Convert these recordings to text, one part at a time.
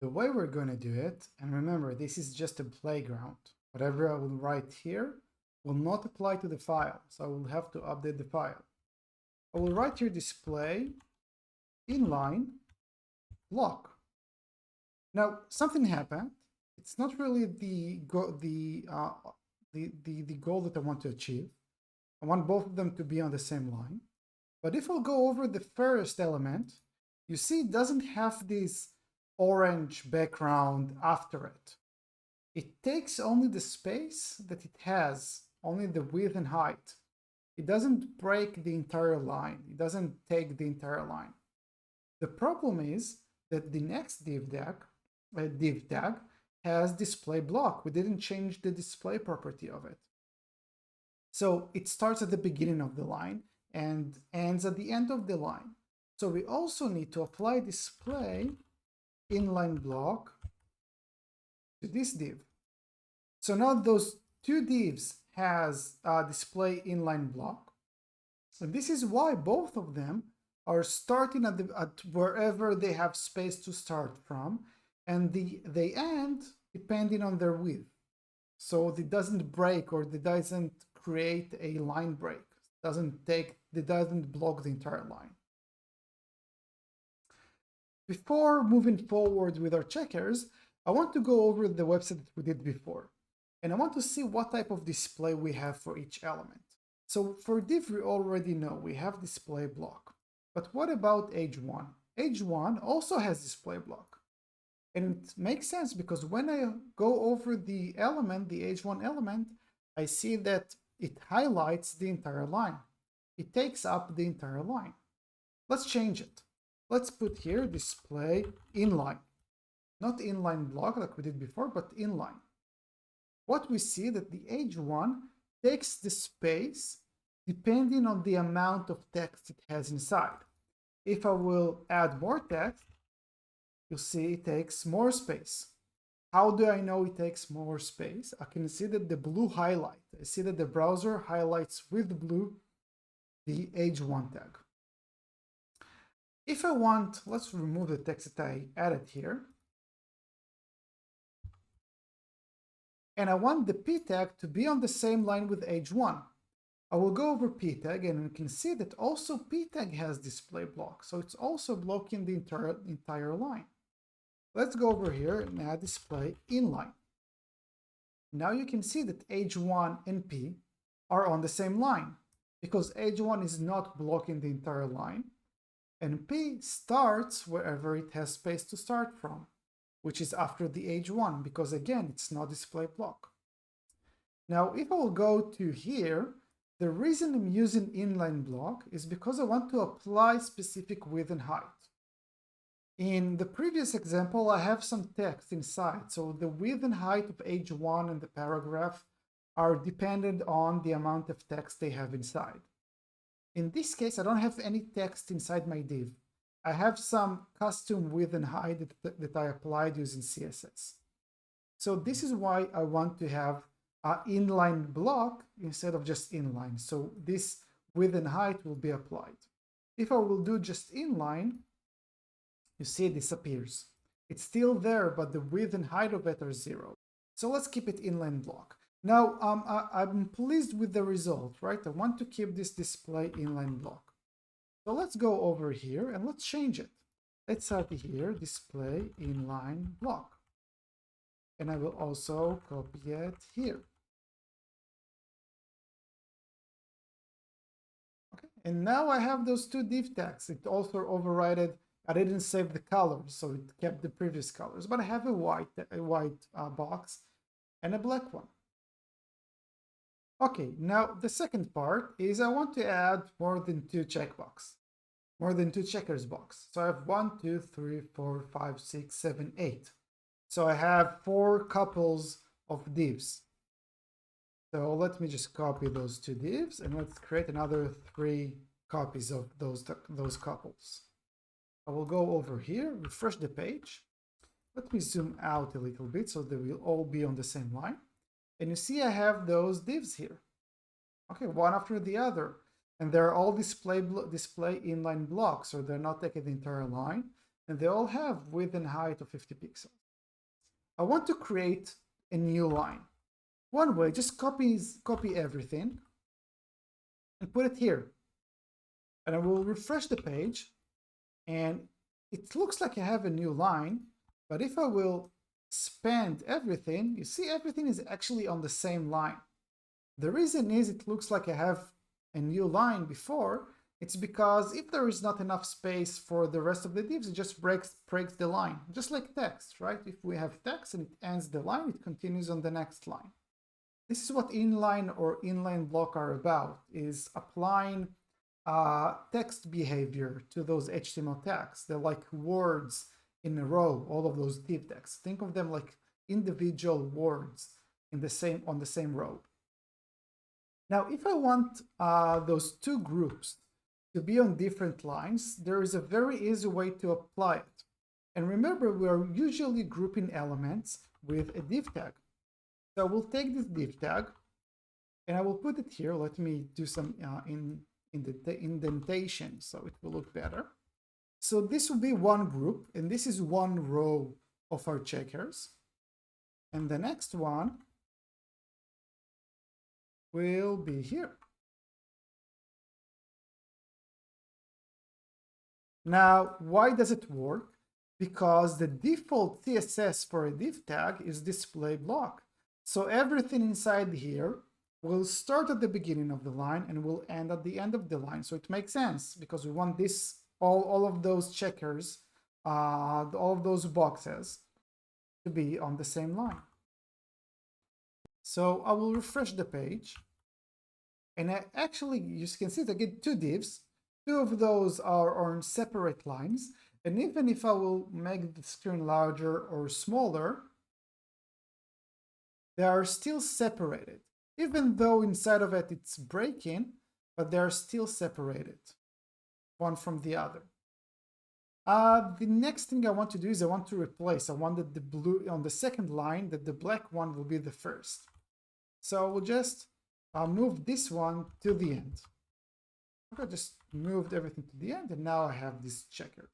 The way we're going to do it, and remember, this is just a playground. Whatever I will write here will not apply to the file, so I will have to update the file. I will write here display inline block. Now, something happened. It's not really the goal that I want to achieve. I want both of them to be on the same line. But if I'll go over the first element, you see it doesn't have this orange background after it. It takes only the space that it has, only the width and height. It doesn't break the entire line. It doesn't take the entire line. The problem is that the next div tag has display block. We didn't change the display property of it. So it starts at the beginning of the line and ends at the end of the line. So we also need to apply display inline block to this div. So now those two divs has display inline block. And this is why both of them are starting at wherever they have space to start from, and they end depending on their width. So it doesn't break, or it doesn't create a line break. It doesn't block the entire line. Before moving forward with our checkers, I want to go over the website that we did before. And I want to see what type of display we have for each element. So for div, we already know we have display block. But what about H1? H1 also has display block. And it makes sense because when I go over the element, the H1 element, I see that it highlights the entire line. It takes up the entire line. Let's change it. Let's put here display inline. Not inline block like we did before, but inline. What we see that the H1 takes the space depending on the amount of text it has inside. If I will add more text, you'll see it takes more space. How do I know it takes more space? I can see that the blue highlight. I see that the browser highlights with blue the H1 tag. If I want, let's remove the text that I added here. And I want the P tag to be on the same line with H1. I will go over P tag and we can see that also P tag has display block. So it's also blocking the entire line. Let's go over here and add display inline. Now you can see that H1 and P are on the same line because H1 is not blocking the entire line and P starts wherever it has space to start from, which is after the H1 because again, it's not display block. Now, if I will go to here, the reason I'm using inline block is because I want to apply specific width and height. In the previous example, I have some text inside, so the width and height of H1 and the paragraph are dependent on the amount of text they have inside. In this case, I don't have any text inside my div. I have some custom width and height that I applied using CSS. So this is why I want to have an inline block instead of just inline. So this width and height will be applied. If I will do just inline, you see it disappears. It's still there, but the width and height of it are 0. So let's keep it inline block. Now, I'm pleased with the result, right? I want to keep this display inline block. So let's go over here and let's change it. Let's add here display inline block. And I will also copy it here. Okay, and now I have those two div tags. It also overrided. I didn't save the colors, so it kept the previous colors, but I have a white box and a black one. Okay, now the second part is I want to add more than two checkbox, more than two checkers box. So I have 1, 2, 3, 4, 5, 6, 7, 8. So I have 4 couples of divs. So let me just copy those two divs and let's create another 3 copies of those couples. I will go over here, refresh the page. Let me zoom out a little bit so they will all be on the same line. And you see I have those divs here. Okay, one after the other. And they're all display inline blocks, so they're not taking the entire line. and they all have width and height of 50 pixels. I want to create a new line. One way, just copy everything and put it here. And I will refresh the page, and it looks like I have a new line, but if I will expand everything, you see everything is actually on the same line. The reason is it looks like I have a new line before. It's because if there is not enough space for the rest of the divs, it just breaks the line, just like text, right? If we have text and it ends the line, it continues on the next line. This is what inline or inline block are about, is applying text behavior to those HTML tags. They're like words in a row, all of those div tags. Think of them like individual words on the same row. Now, if I want those two groups to be on different lines, there is a very easy way to apply it. And remember, we are usually grouping elements with a div tag. So we'll take this div tag and I will put it here. Let me do some indentation so it will look better. So this will be one group, and this is one row of our checkers. And the next one will be here. Now, why does it work? Because the default CSS for a div tag is display block. So everything inside here will start at the beginning of the line and will end at the end of the line. So it makes sense because we want this, all of those checkers, all of those boxes to be on the same line. So I will refresh the page, and actually you can see that I get two divs. Two of those are on separate lines, and even if I will make the screen larger or smaller, they are still separated. Even though inside of it it's breaking, but they're still separated, one from the other. The next thing I want to do is I want to replace. I wanted the blue on the second line, that the black one will be the first. So I will just move this one to the end. I just moved everything to the end, and now I have these checkers.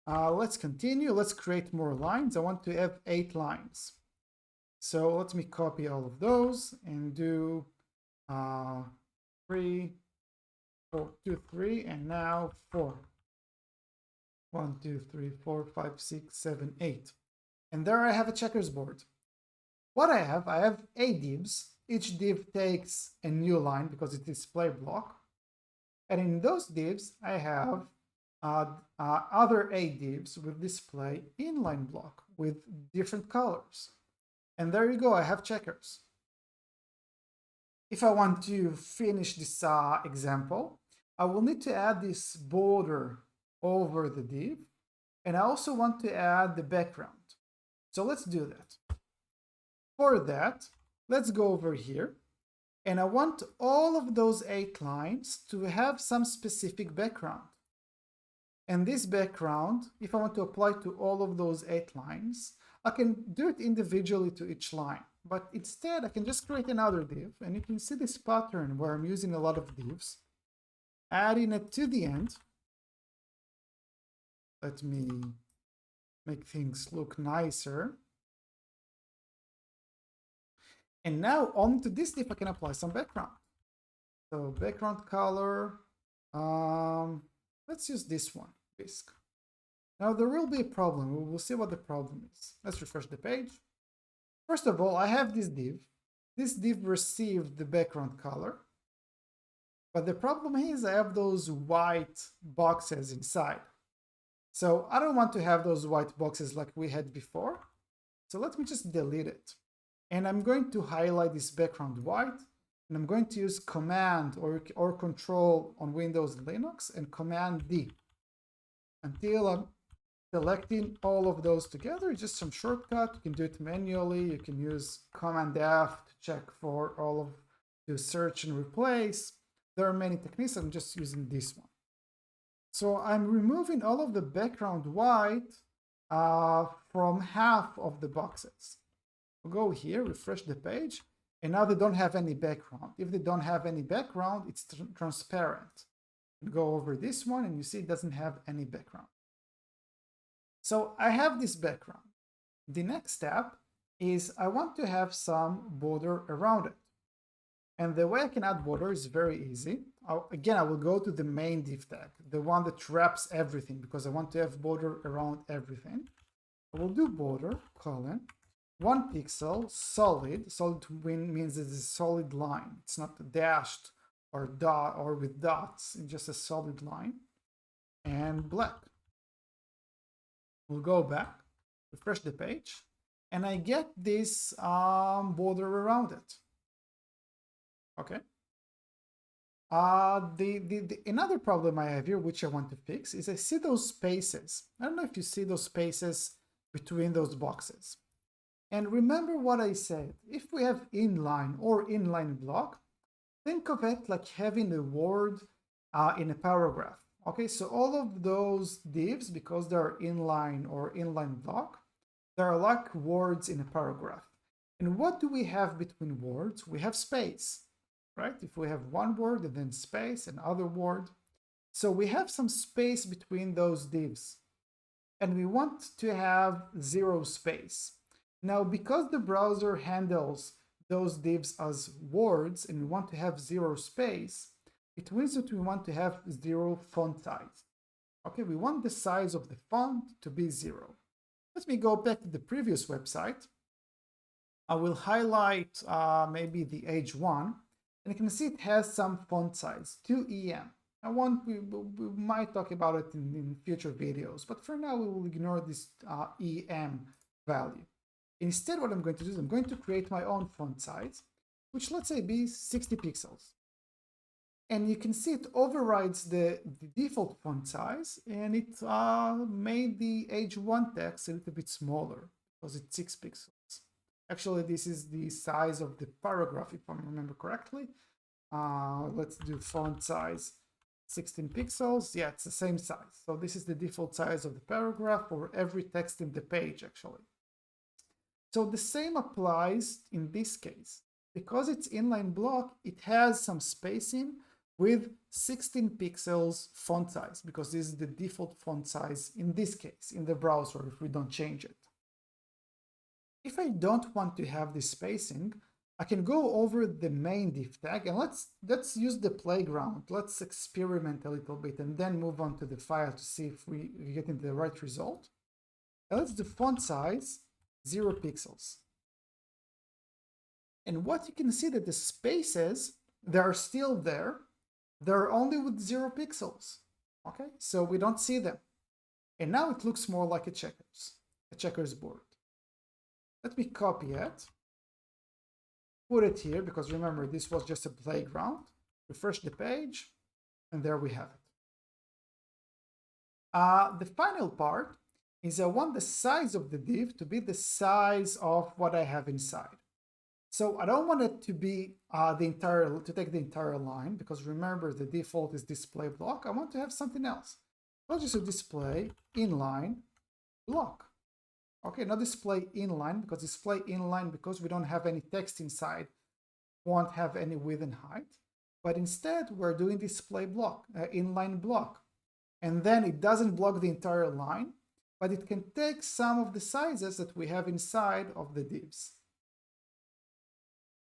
Let's continue. Let's create more lines. I want to have 8 lines. So let me copy all of those and do 3, 4, 2, 3, and now 4. 1, 2, 3, 4, 5, 6, 7, 8. And there I have a checkers board. What I have 8 divs. Each div takes a new line because it's display block. And in those divs, I have other 8 divs with display inline block with different colors. And there you go, I have checkers. If I want to finish this example, I will need to add this border over the div. And I also want to add the background. So let's do that. For that, let's go over here. And I want all of those 8 lines to have some specific background. And this background, if I want to apply to all of those 8 lines, I can do it individually to each line. But instead, I can just create another div. And you can see this pattern where I'm using a lot of divs, adding it to the end. Let me make things look nicer. And now onto this div, I can apply some background. So background color, let's use this one, Bisque. Now there will be a problem. We will see what the problem is. Let's refresh the page. First of all, I have this div. This div received the background color. But the problem is I have those white boxes inside. So I don't want to have those white boxes like we had before. So let me just delete it. And I'm going to highlight this background white, and I'm going to use Command or Control on Windows and Linux and Command D until I'm selecting all of those together. It's just some shortcut. You can do it manually. You can use Command F to check for to search and replace. There are many techniques. I'm just using this one. So I'm removing all of the background white from half of the boxes. We'll go here, refresh the page, and now they don't have any background. If they don't have any background, it's transparent. Go over this one, and you see it doesn't have any background. So I have this background. The next step is I want to have some border around it. And the way I can add border is very easy. Again, I will go to the main div tag, the one that wraps everything, because I want to have border around everything. I will do border, colon, 1 pixel, solid. Solid means it's a solid line. It's not dashed or dot or with dots. It's just a solid line. And black. We'll go back, refresh the page, and I get this border around it. Okay. Another problem I have here, which I want to fix, is I see those spaces. I don't know if you see those spaces between those boxes. And remember what I said. If we have inline or inline block, think of it like having a word in a paragraph. Okay, so all of those divs, because they're inline or inline block, they're like words in a paragraph. And what do we have between words? We have space, right? If we have one word and then space, another word. So we have some space between those divs. And we want to have 0 space. Now, because the browser handles those divs as words and we want to have 0 space, it means that we want to have 0 font size. Okay, we want the size of the font to be 0. Let me go back to the previous website. I will highlight maybe the age 1, and you can see it has some font size, 2EM. We might talk about it in future videos, but for now we will ignore this EM value. Instead, what I'm going to do is I'm going to create my own font size, which let's say be 60 pixels. And you can see it overrides the default font size, and it made the age 1 text a little bit smaller because it's 6 pixels. Actually, this is the size of the paragraph, if I remember correctly. Let's do font size 16 pixels. Yeah, it's the same size. So this is the default size of the paragraph for every text in the page, actually. So the same applies in this case. Because it's inline block, it has some spacing with 16 pixels font size, because this is the default font size in this case, in the browser, if we don't change it. If I don't want to have this spacing, I can go over the main div tag and let's use the playground. Let's experiment a little bit and then move on to the file to see if we get into the right result. And let's do font size 0 pixels. And what you can see that the spaces, they are still there. They're only with 0 pixels. Okay, so we don't see them. And now it looks more like a checkers board. Let me copy it, put it here, because remember, this was just a playground. Refresh the page, and there we have it. The final part is I want the size of the div to be the size of what I have inside. So I don't want it to be to take the entire line, because remember the default is display block. I want to have something else. I'll just display inline block. Okay, not display inline, because we don't have any text inside, won't have any width and height. But instead, we're doing display block, inline block. And then it doesn't block the entire line, but it can take some of the sizes that we have inside of the divs.